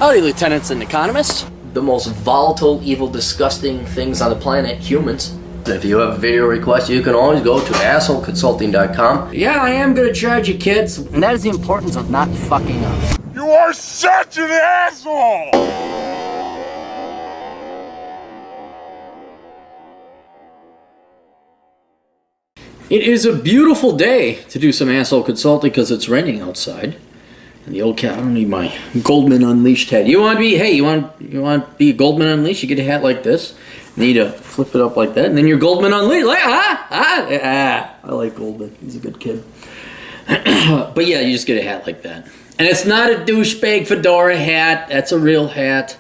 Howdy, lieutenants and economists. The most volatile, evil, disgusting things on the planet, humans. If you have a video request, you can always go to assholeconsulting.com. Yeah, I am gonna charge you, kids. And that is the importance of not fucking up. You are such an asshole! It is a beautiful day to do some asshole consulting because it's raining outside. And the old cat, I don't need my Goldman Unleashed hat. You want to be a Goldman Unleashed? You get a hat like this. You need to flip it up like that, and then you're Goldman Unleashed. I like Goldman. He's a good kid. But yeah, you just get a hat like that. And it's not a douchebag fedora hat. That's a real hat.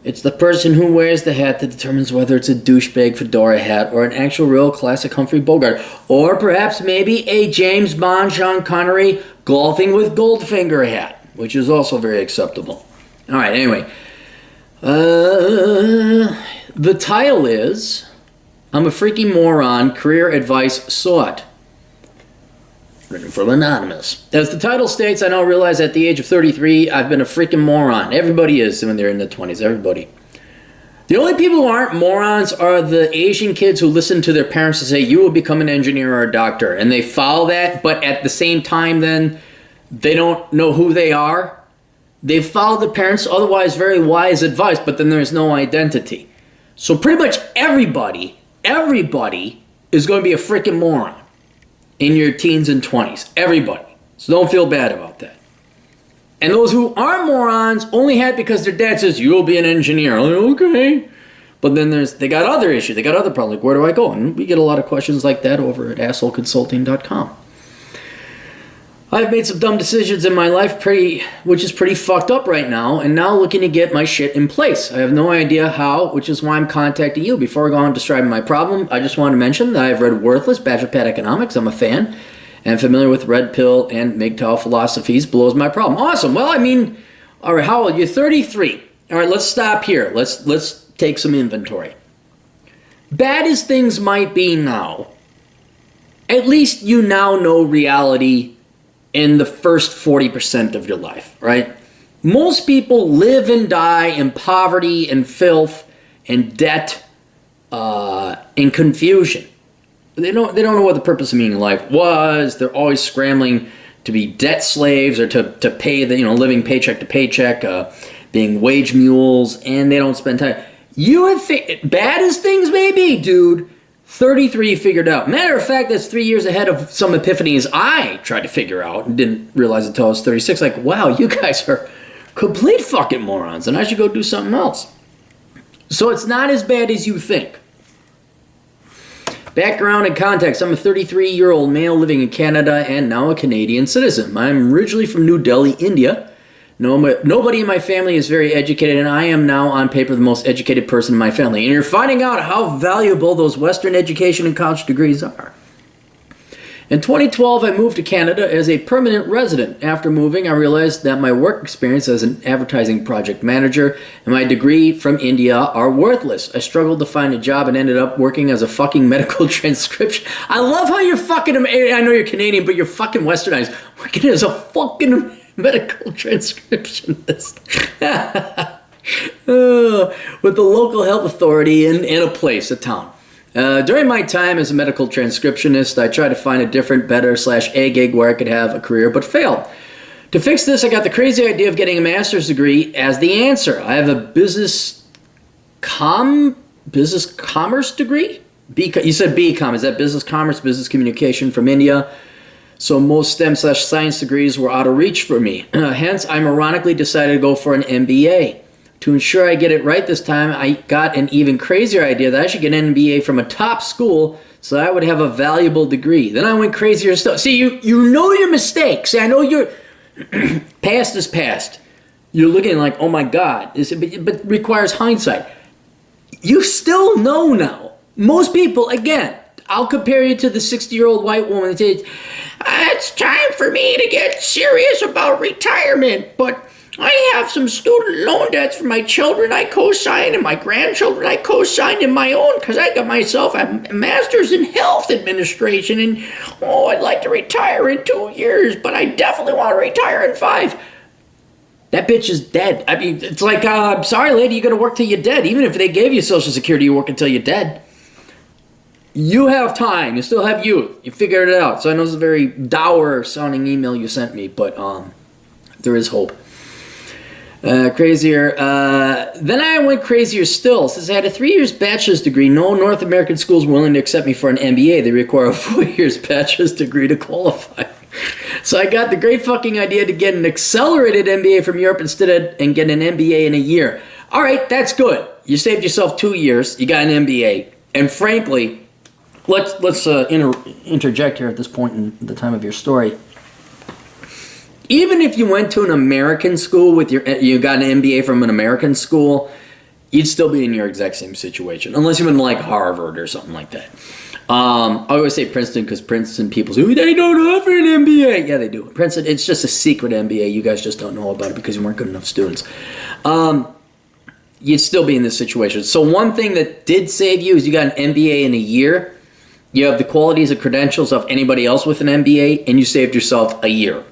It's the person who wears the hat that determines whether it's a douchebag fedora hat or an actual real classic Humphrey Bogart. Or perhaps maybe a James Bond, Sean Connery, golfing with Goldfinger hat, which is also very acceptable. All right, anyway. The title is, I'm a Freaking Moron, Career Advice Sought. Written from Anonymous. As the title states, I now realize at the age of 33, I've been a freaking moron. Everybody is when they're in their 20s, everybody. The only people who aren't morons are the Asian kids who listen to their parents and say, you will become an engineer or a doctor. And they follow that, but at the same time then, they don't know who they are. They follow the parents' otherwise very wise advice, but then there's no identity. So pretty much everybody is going to be a freaking moron in your teens and 20s. Everybody. So don't feel bad about that. And those who aren't morons only had because their dad says, you'll be an engineer. I'm like, okay. But then they got other issues. They got other problems. Like, where do I go? And we get a lot of questions like that over at assholeconsulting.com. I've made some dumb decisions in my life, which is pretty fucked up right now, and now looking to get my shit in place. I have no idea how, which is why I'm contacting you. Before I go on describing my problem, I just want to mention that I've read Worthless, Bachelor Economics. I'm a fan, and familiar with Red Pill and MGTOW philosophies. Blows my problem. Awesome. Well, I mean, all right, how old? You're 33. All right, let's stop here. Let's take some inventory. Bad as things might be now, at least you now know reality in the first 40% of your life, right? Most people live and die in poverty and filth and debt and confusion. They don't know what the purpose of meaning life was. They're always scrambling to be debt slaves or to pay the living paycheck to paycheck, being wage mules, and they don't spend time. You would think, bad as things may be, dude, 33 figured out. Matter of fact, that's 3 years ahead of some epiphanies I tried to figure out and didn't realize until I was 36. Like, wow, you guys are complete fucking morons, and I should go do something else. So it's not as bad as you think. Background and context. I'm a 33-year-old male living in Canada and now a Canadian citizen. I'm originally from New Delhi, India. Nobody in my family is very educated, and I am now on paper the most educated person in my family. And you're finding out how valuable those Western education and college degrees are. In 2012, I moved to Canada as a permanent resident. After moving, I realized that my work experience as an advertising project manager and my degree from India are worthless. I struggled to find a job and ended up working as a fucking medical transcription. I love how you're fucking, I know you're Canadian, but you're fucking westernized. Working as a fucking medical transcriptionist. With the local health authority in a place, a town. During my time as a medical transcriptionist, I tried to find a different, better /A gig where I could have a career, but failed. To fix this, I got the crazy idea of getting a master's degree as the answer. I have a business commerce degree? You said BCom. Is that business commerce, business communication from India? So most STEM/science degrees were out of reach for me. Hence, I ironically decided to go for an MBA. To ensure I get it right this time, I got an even crazier idea that I should get an MBA from a top school so I would have a valuable degree. Then I went crazier still. See, you know your mistakes. See, I know your past is past. You're looking like, oh my God, but it requires hindsight. You still know now. Most people, again, I'll compare you to the 60-year-old white woman that says, it's time for me to get serious about retirement, but I have some student loan debts for my children I co-signed and my grandchildren I co-signed in my own because I got myself a master's in health administration and, I'd like to retire in 2 years, but I definitely want to retire in 5. That bitch is dead. I mean, it's like, I'm sorry, lady, you got to work till you're dead. Even if they gave you Social Security, you work until you're dead. You have time. You still have youth. You figured it out. So I know it's a very dour-sounding email you sent me, but there is hope. Crazier. Then I went crazier still. Since I had a 3 years bachelor's degree, no North American schools were willing to accept me for an MBA. They require a 4 years bachelor's degree to qualify. So I got the great fucking idea to get an accelerated MBA from Europe and get an MBA in a year. All right, that's good. You saved yourself 2 years. You got an MBA. And frankly, let's interject here at this point in the time of your story. Even if you went to an American school you got an MBA from an American school, you'd still be in your exact same situation, unless you went to like Harvard or something like that. I always say Princeton because Princeton people say, they don't offer an MBA. Yeah, they do. Princeton, it's just a secret MBA. You guys just don't know about it because you weren't good enough students. You'd still be in this situation. So one thing that did save you is you got an MBA in a year. You have the qualities and credentials of anybody else with an MBA, and you saved yourself a year.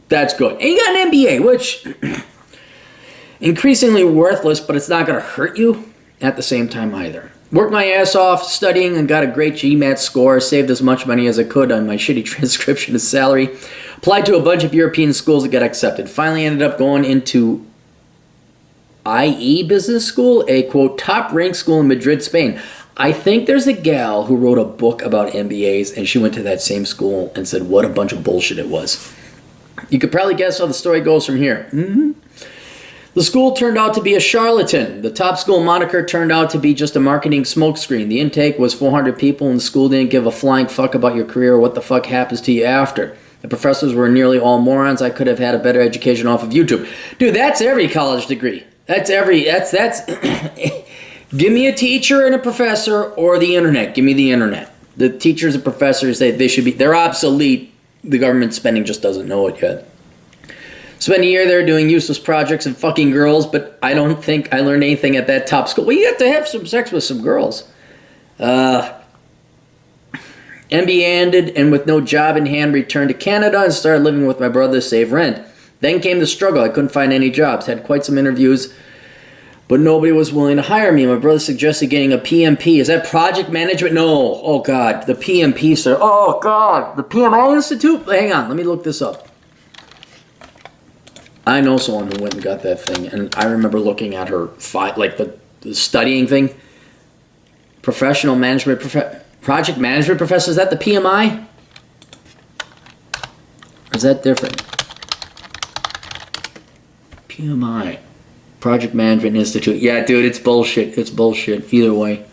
That's good. And you got an MBA, which increasingly worthless, but it's not going to hurt you at the same time either. Worked my ass off studying and got a great GMAT score, saved as much money as I could on my shitty transcription of salary, applied to a bunch of European schools that got accepted. Finally ended up going into IE Business School, a, quote, top-ranked school in Madrid, Spain. I think there's a gal who wrote a book about MBAs, and she went to that same school and said what a bunch of bullshit it was. You could probably guess how the story goes from here. The school turned out to be a charlatan. The top school moniker turned out to be just a marketing smokescreen. The intake was 400 people, and the school didn't give a flying fuck about your career or what the fuck happens to you after. The professors were nearly all morons. I could have had a better education off of YouTube. Dude, that's every college degree. That's give me a teacher and a professor or the internet. Give me the internet. The teachers and professors, they're obsolete. The government spending just doesn't know it yet. Spent a year there doing useless projects and fucking girls, but I don't think I learned anything at that top school. Well, you have to have some sex with some girls. MBA ended, and with no job in hand, returned to Canada and started living with my brother to save rent. Then came the struggle. I couldn't find any jobs. Had quite some interviews, but nobody was willing to hire me. My brother suggested getting a PMP. Is that project management? No. Oh, God. The PMP, sir. Oh, God. The PMI Institute? Hang on. Let me look this up. I know someone who went and got that thing, and I remember looking at her, the studying thing. Professional management, project management professor. Is that the PMI? Or is that different? PMI. Project Management Institute. Yeah, dude, it's bullshit. It's bullshit. Either way.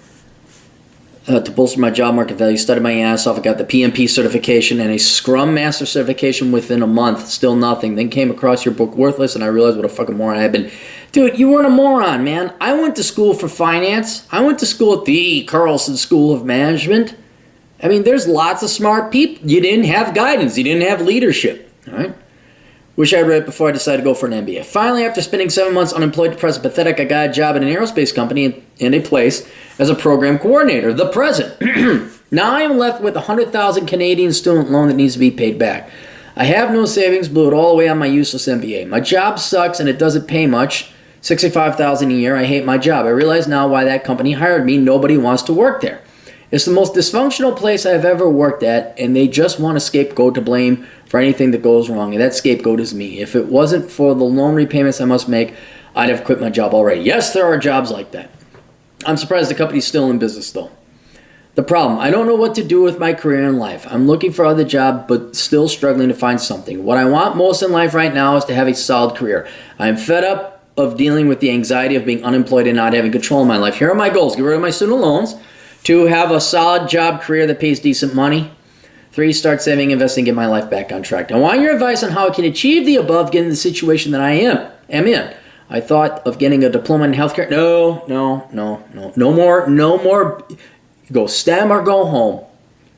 To bolster my job market value, studied my ass off. I got the PMP certification and a Scrum Master certification within a month. Still nothing. Then came across your book, Worthless, and I realized what a fucking moron I had been. Dude, you weren't a moron, man. I went to school for finance. I went to school at the Carlson School of Management. I mean, there's lots of smart people. You didn't have guidance. You didn't have leadership. All right? Wish I'd read it before I decided to go for an MBA. Finally, after spending 7 months unemployed, depressed, and pathetic, I got a job at an aerospace company in a place as a program coordinator. The present. Now I am left with a 100,000 Canadian student loan that needs to be paid back. I have no savings, blew it all away on my useless MBA. My job sucks and it doesn't pay much. $65,000 a year. I hate my job. I realize now why that company hired me. Nobody wants to work there. It's the most dysfunctional place I've ever worked at, and they just want a scapegoat to blame for anything that goes wrong, and that scapegoat is me. If it wasn't for the loan repayments I must make, I'd have quit my job already. Yes, there are jobs like that. I'm surprised the company's still in business, though. The problem, I don't know what to do with my career in life. I'm looking for other jobs, but still struggling to find something. What I want most in life right now is to have a solid career. I'm fed up of dealing with the anxiety of being unemployed and not having control of my life. Here are my goals. Get rid of my student loans. 2, have a solid job career that pays decent money. 3, start saving, investing, get my life back on track. I want your advice on how I can achieve the above, given the situation that I am in. I thought of getting a diploma in healthcare. No more. Go STEM or go home.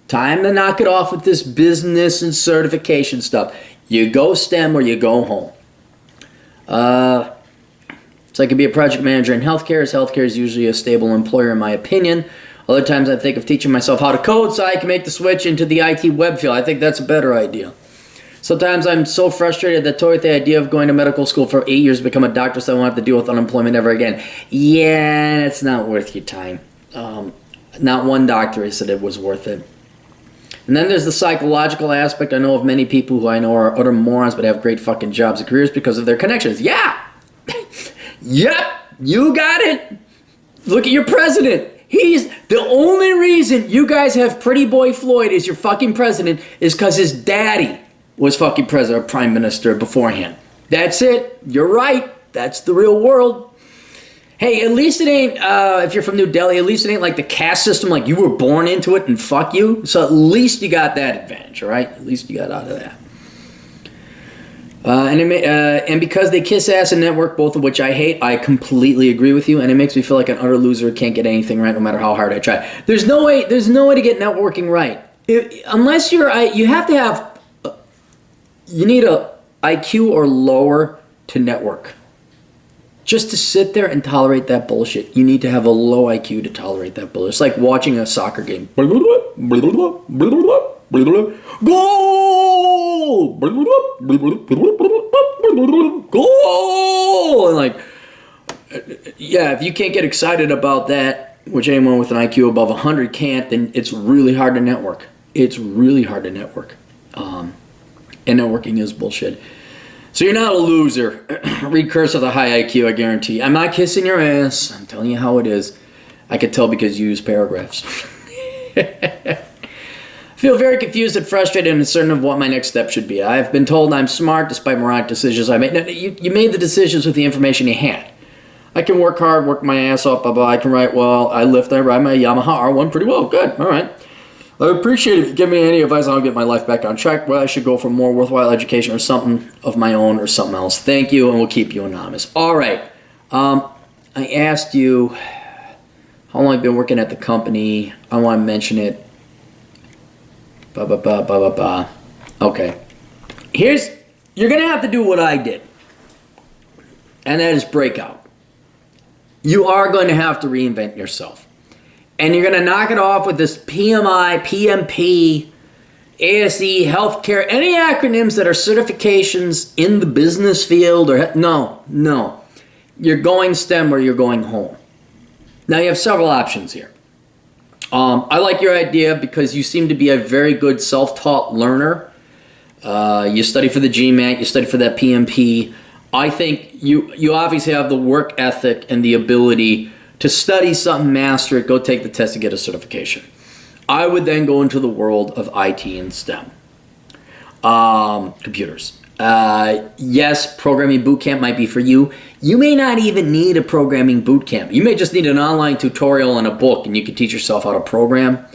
Time to knock it off with this business and certification stuff. You go STEM or you go home. So I could be a project manager in healthcare, as healthcare is usually a stable employer in my opinion. Other times I think of teaching myself how to code so I can make the switch into the IT web field. I think that's a better idea. Sometimes I'm so frustrated that toyed with the idea of going to medical school for 8 years to become a doctor so I won't have to deal with unemployment ever again. Yeah, it's not worth your time. Not one doctor said it was worth it. And then there's the psychological aspect. I know of many people who I know are utter morons but have great fucking jobs and careers because of their connections. Yeah! Yep! You got it! Look at your president. He's the only reason you guys have Pretty Boy Floyd as your fucking president is because his daddy was fucking president or prime minister beforehand. That's it. You're right. That's the real world. Hey, at least it ain't, if you're from New Delhi, at least it ain't like the caste system, like you were born into it and fuck you. So at least you got that advantage, all right? At least you got out of that. And because they kiss ass and network, both of which I hate, I completely agree with you, and it makes me feel like an utter loser who can't get anything right no matter how hard I try. There's no way to get networking right. Unless you have to have, you need a IQ or lower to network. Just to sit there and tolerate that bullshit, you need to have a low IQ to tolerate that bullshit. It's like watching a soccer game. Goal! Goal! And like, yeah, if you can't get excited about that, which anyone with an IQ above 100 can't, then it's really hard to network. It's really hard to network. And networking is bullshit. So you're not a loser. Read Curse of the High IQ, I guarantee. I'm not kissing your ass. I'm telling you how it is. I could tell because you use paragraphs. I feel very confused and frustrated and uncertain of what my next step should be. I've been told I'm smart despite moronic decisions I made. Now, you made the decisions with the information you had. I can work hard, work my ass off, blah, blah. I can write well. I ride my Yamaha R1 pretty well. Good. All right. I would appreciate it if you give me any advice on how to get my life back on track, whether I should go for more worthwhile education or something of my own or something else. Thank you, and we'll keep you anonymous. All right. I asked you how long I've been working at the company. I want to mention it. Okay. You're going to have to do what I did, and that is break out. You are going to have to reinvent yourself. And you're going to knock it off with this PMI, PMP, ASE, healthcare, any acronyms that are certifications in the business field. No. You're going STEM or you're going home. Now you have several options here. I like your idea because you seem to be a very good self-taught learner. You study for the GMAT, you study for that PMP. I think you obviously have the work ethic and the ability to study something, master it, go take the test to get a certification. I would then go into the world of IT and STEM. Computers. Yes, programming boot camp might be for you. You may not even need a programming boot camp. You may just need an online tutorial and a book and you can teach yourself how to program.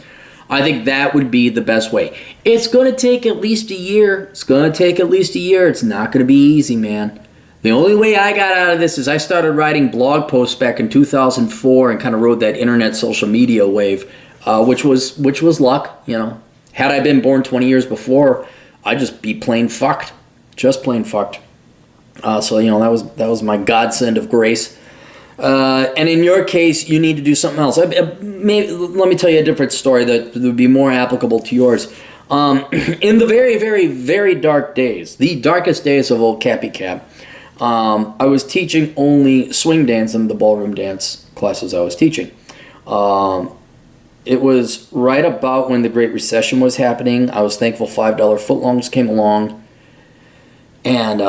I think that would be the best way. It's going to take at least a year. It's not going to be easy, man. The only way I got out of this is I started writing blog posts back in 2004 and kind of rode that internet social media wave, which was luck, you know. Had I been born 20 years before, I'd just be plain fucked. Just plain fucked. So, you know, that was my godsend of grace. And in your case, you need to do something else. Let me tell you a different story that would be more applicable to yours. In the very, very, very dark days, the darkest days of old Cappy Cap, I was teaching only swing dance and the ballroom dance classes I was teaching. It was right about when the Great Recession was happening. I was thankful $5 footlongs came along. And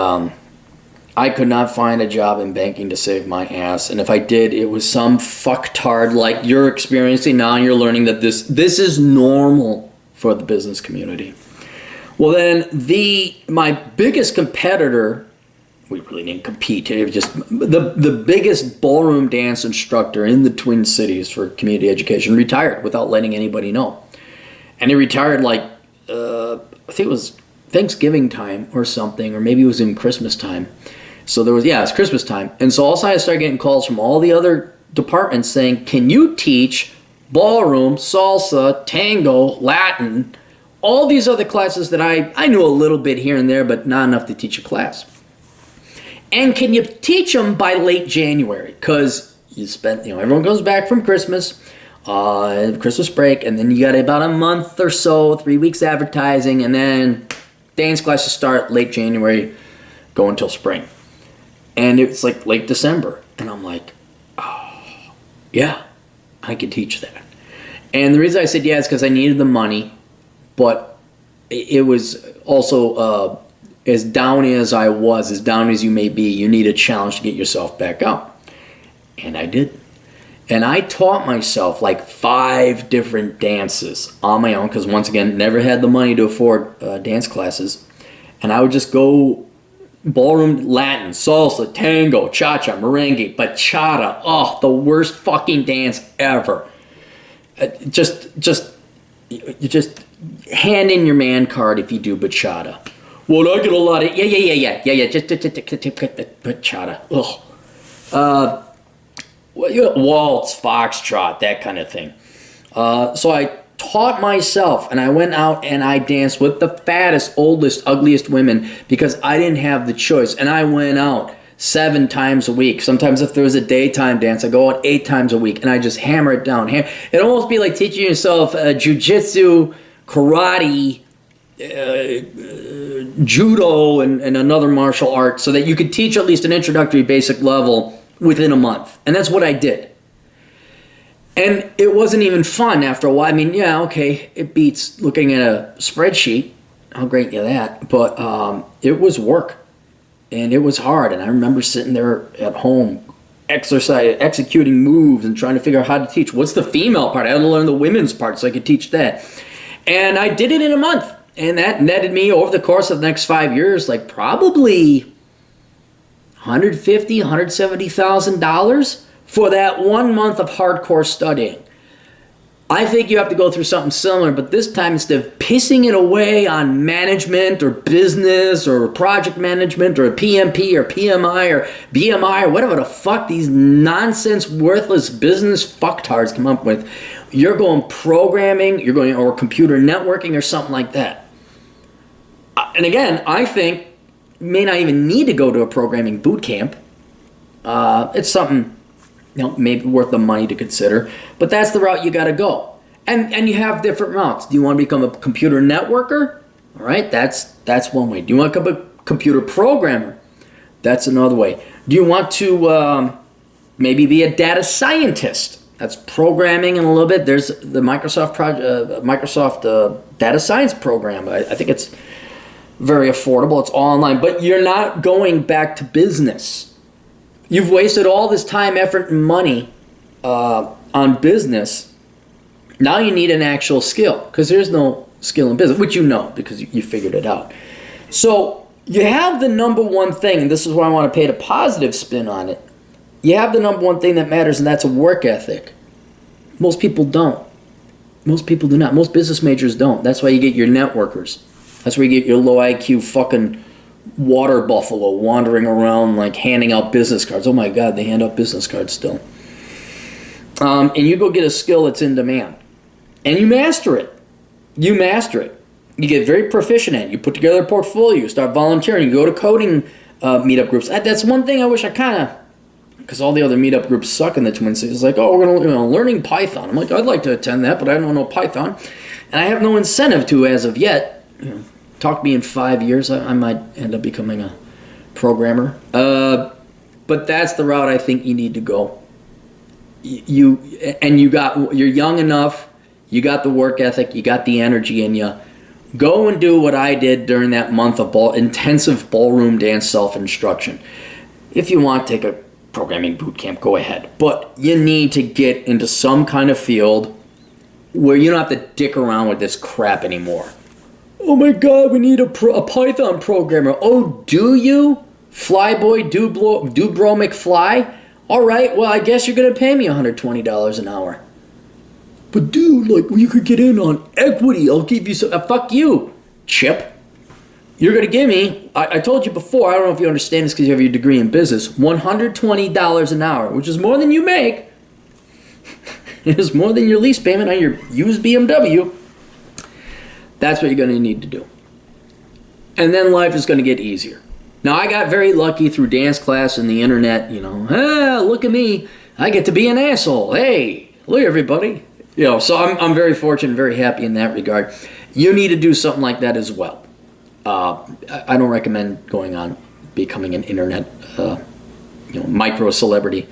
I could not find a job in banking to save my ass. And if I did, it was some fucktard like you're experiencing now, and you're learning that this is normal for the business community. Well, then my biggest competitor, we really didn't compete. It was just the biggest ballroom dance instructor in the Twin Cities for community education retired without letting anybody know. And he retired like, I think it was Thanksgiving time or something, or maybe it was in Christmas time. So it's Christmas time. And so also I started getting calls from all the other departments saying, can you teach ballroom, salsa, tango, Latin, all these other classes that I knew a little bit here and there, but not enough to teach a class. And can you teach them by late January? Because everyone goes back from Christmas, Christmas break, and then you got about a month or so, 3 weeks advertising, and then dance classes start late January, go until spring. And it's like late December. And I'm like, oh, yeah, I could teach that. And the reason I said yeah is because I needed the money, but it was also as down as I was, as down as you may be, you need a challenge to get yourself back up. And I did. And I taught myself like 5 different dances on my own because, once again, never had the money to afford dance classes. And I would just go ballroom, Latin, salsa, tango, cha-cha, merengue, bachata. Oh, the worst fucking dance ever. Just hand in your man card if you do bachata. Well, I get a lot of yeah. Just bachata. Ugh. Waltz, foxtrot, that kind of thing. So I taught myself, and I went out and I danced with the fattest, oldest, ugliest women because I didn't have the choice. And I went out 7 times a week. Sometimes if there was a daytime dance, I go out 8 times a week, and I just hammer it down. It'd almost be like teaching yourself jiu-jitsu, karate, judo, and another martial art so that you could teach at least an introductory basic level within a month. And that's what I did. And it wasn't even fun after a while. I mean, yeah, okay, it beats looking at a spreadsheet. I'll grant you that. But it was work. And it was hard. And I remember sitting there at home, executing moves and trying to figure out how to teach. What's the female part? I had to learn the women's part so I could teach that. And I did it in a month. And that netted me over the course of the next 5 years, like probably $150,000, $170,000 for that 1 month of hardcore studying. I think you have to go through something similar, but this time instead of pissing it away on management or business or project management or PMP or PMI or BMI or whatever the fuck these nonsense, worthless business fucktards come up with, you're going programming, you're going or computer networking or something like that. And again, I think you may not even need to go to a programming boot camp. It's something, maybe worth the money to consider, but that's the route you got to go. And you have different routes. Do you want to become a computer networker? All right, that's one way. Do you want to become a computer programmer? That's another way. Do you want to maybe be a data scientist? That's programming in a little bit. There's the Microsoft data science program. I think it's very affordable. It's all online, but you're not going back to business. You've wasted all this time, effort, and money on business. Now you need an actual skill because there's no skill in business, which you know because you figured it out. So you have the number one thing, and this is why I want to paint a positive spin on it. You have the number one thing that matters, and that's a work ethic. Most people don't. Most people do not. Most business majors don't. That's why you get your networkers. That's where you get your low IQ fucking water buffalo wandering around like handing out business cards. Oh my God, they hand out business cards still. And you go get a skill that's in demand. And you master it. You master it. You get very proficient at it. You put together a portfolio. You start volunteering. You go to coding meetup groups. That's one thing I wish I kind of... Because all the other meetup groups suck in the Twin Cities. It's like, oh, we're going to learning Python. I'm like, I'd like to attend that, but I don't know Python. And I have no incentive to as of yet. Talk to me in 5 years. I might end up becoming a programmer. But that's the route I think you need to go. You're young enough. You got the work ethic. You got the energy in you. Go and do what I did during that month of intensive ballroom dance self-instruction. If you want to take a programming boot camp, go ahead. But you need to get into some kind of field where you don't have to dick around with this crap anymore. Oh my God, we need a Python programmer. Oh, do you? Flyboy, Dubro McFly? All right, well, I guess you're going to pay me $120 an hour. But dude, like, you could get in on equity. I'll give you some... fuck you, Chip. You're going to give me, I told you before, I don't know if you understand this because you have your degree in business, $120 an hour, which is more than you make. It is more than your lease payment on your used BMW. That's what you're going to need to do. And then life is going to get easier. Now, I got very lucky through dance class and the internet, look at me. I get to be an asshole. Hey, look everybody. So I'm very fortunate, very happy in that regard. You need to do something like that as well. I don't recommend going on becoming an internet, micro celebrity,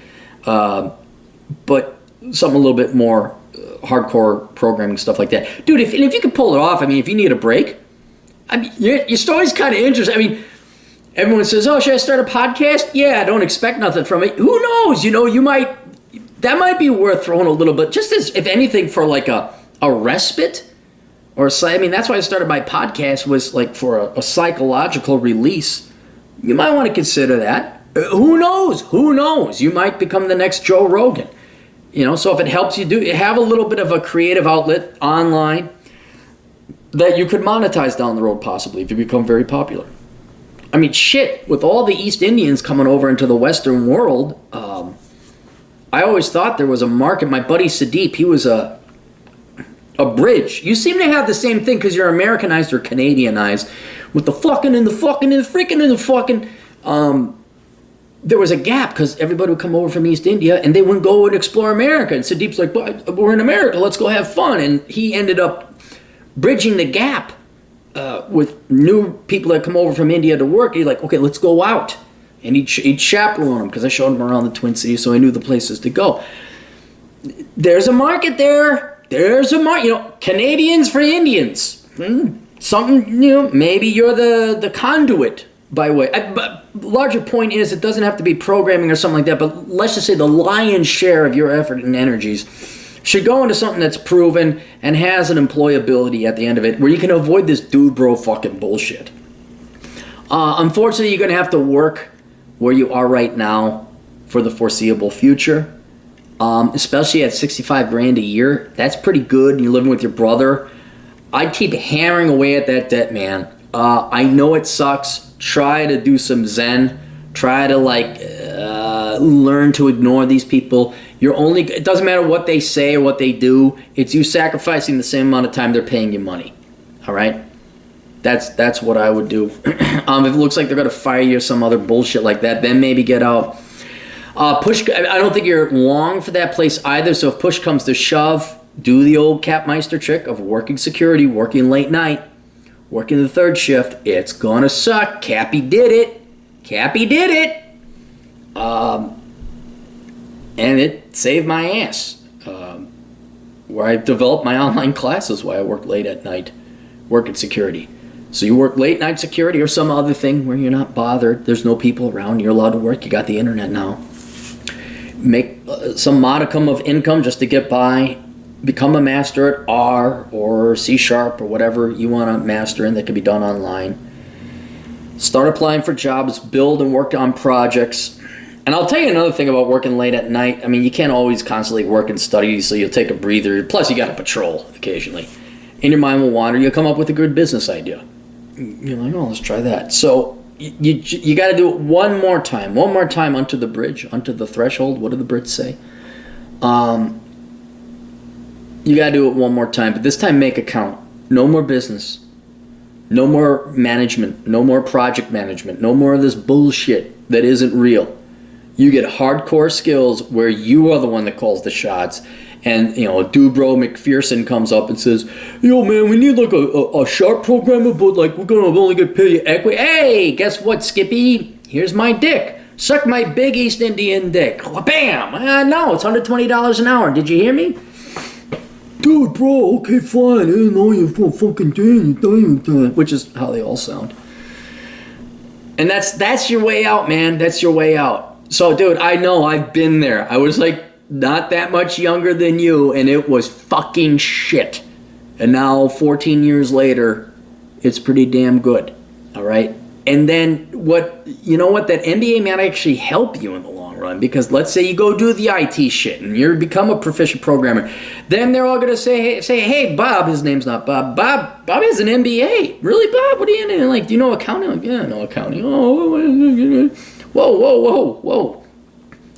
but something a little bit more hardcore programming stuff like that, dude. If you could pull it off, I mean, if you need a break, I mean, your story's kind of interesting. I mean, everyone says, "Oh, should I start a podcast?" Yeah, don't expect nothing from it. Who knows? That might be worth throwing a little bit, just as if anything, for like a respite. I mean, that's why I started my podcast, was like for a psychological release. You might want to consider that. Who knows? Who knows? You might become the next Joe Rogan. So if it helps you have a little bit of a creative outlet online that you could monetize down the road, possibly, if you become very popular. I mean, shit, with all the East Indians coming over into the Western world, I always thought there was a market. My buddy Sadeep, he was a bridge. You seem to have the same thing because you're Americanized or Canadianized with the fucking and the fucking and the freaking and the fucking. There was a gap because everybody would come over from East India and they wouldn't go and explore America. And Sadeep's like, we're in America, let's go have fun. And he ended up bridging the gap with new people that come over from India to work. He's like, okay, let's go out. And he'd chaperone them because I showed him around the Twin Cities, so I knew the places to go. There's a market there. There's a market, Canadians for Indians. Something, maybe you're the conduit by way. But larger point is, it doesn't have to be programming or something like that, but let's just say the lion's share of your effort and energies should go into something that's proven and has an employability at the end of it, where you can avoid this dude bro fucking bullshit. Unfortunately, you're going to have to work where you are right now for the foreseeable future. Especially at 65 grand a year, that's pretty good. You're living with your brother. I'd keep hammering away at that debt, man. I know it sucks. Try to do some Zen. Try to learn to ignore these people. It doesn't matter what they say or what they do. It's you sacrificing the same amount of time they're paying you money. All right? That's what I would do. If it looks like they're going to fire you or some other bullshit like that, then maybe get out. I don't think you're long for that place either, so if push comes to shove, do the old Capmeister trick of working security, working late night, working the third shift. It's gonna suck. Cappy did it. And it saved my ass. Where I developed my online classes while I work late at night, working security. So you work late night security or some other thing where you're not bothered. There's no people around. You're allowed to work. You got the internet now. Make some modicum of income just to get by. Become a master at R or C# or whatever you want to master in that can be done online. Start applying for jobs, build and work on projects. And I'll tell you another thing about working late at night. I mean, you can't always constantly work and study, so you'll take a breather. Plus, you got to patrol occasionally. And your mind will wander. You'll come up with a good business idea. You're like, oh, let's try that. So you got to do it one more time onto the bridge, onto the threshold. What do the Brits say? You got to do it one more time, but this time make it count. No more business. No more management. No more project management. No more of this bullshit that isn't real. You get hardcore skills where you are the one that calls the shots. And, Dubro McPherson comes up and says, yo, man, we need like a sharp programmer, but like we're going to only get paid equity. Hey, guess what, Skippy? Here's my dick. Suck my big East Indian dick. Bam! No, it's $120 an hour. Did you hear me? Dude, bro, okay, fine. I didn't know you for a fucking thing. Which is how they all sound. And that's your way out, man. That's your way out. So, dude, I know I've been there. I was like, not that much younger than you, and it was fucking shit. And now, 14 years later, it's pretty damn good. All right? And then, that MBA might actually help you in the long run, because let's say you go do the IT shit, and you become a proficient programmer. Then they're all going to say, hey, Bob, his name's not Bob. Bob has an MBA. Really, Bob? What are you in? Like, do you know accounting? Like, yeah, I know accounting. Oh, whoa.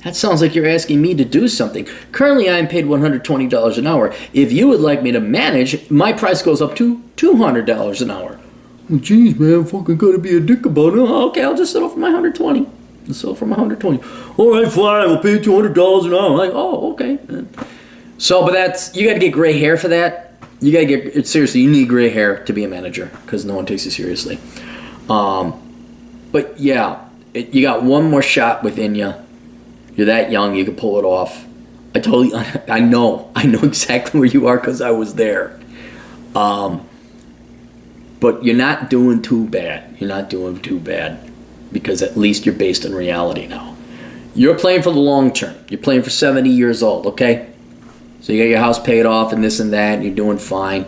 That sounds like you're asking me to do something. Currently, I am paid $120 an hour. If you would like me to manage, my price goes up to $200 an hour. Well, geez, man, fucking gotta be a dick about it. Okay, I'll just settle for my $120. I'll settle for my $120. All right, fine, I'll pay you $200 an hour. I'm like, oh, okay. So, but you gotta get gray hair for that. You gotta get seriously. You need gray hair to be a manager because no one takes you seriously. But yeah, you got one more shot within you. You're that young. You can pull it off. I know exactly where you are because I was there. But you're not doing too bad. You're not doing too bad because at least you're based in reality now. You're playing for the long term. You're playing for 70 years old, okay? So you got your house paid off and this and that, and you're doing fine.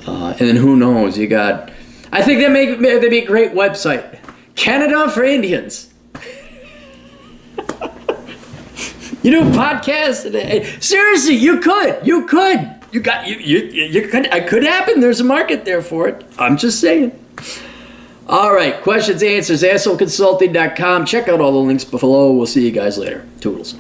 And then who knows? You got... I think that'd be a great website. Canada for Indians. You do podcasts. Seriously, you could. You could. You could. It could happen. There's a market there for it. I'm just saying. All right. Questions, answers, assholeconsulting.com. Check out all the links below. We'll see you guys later. Toodles.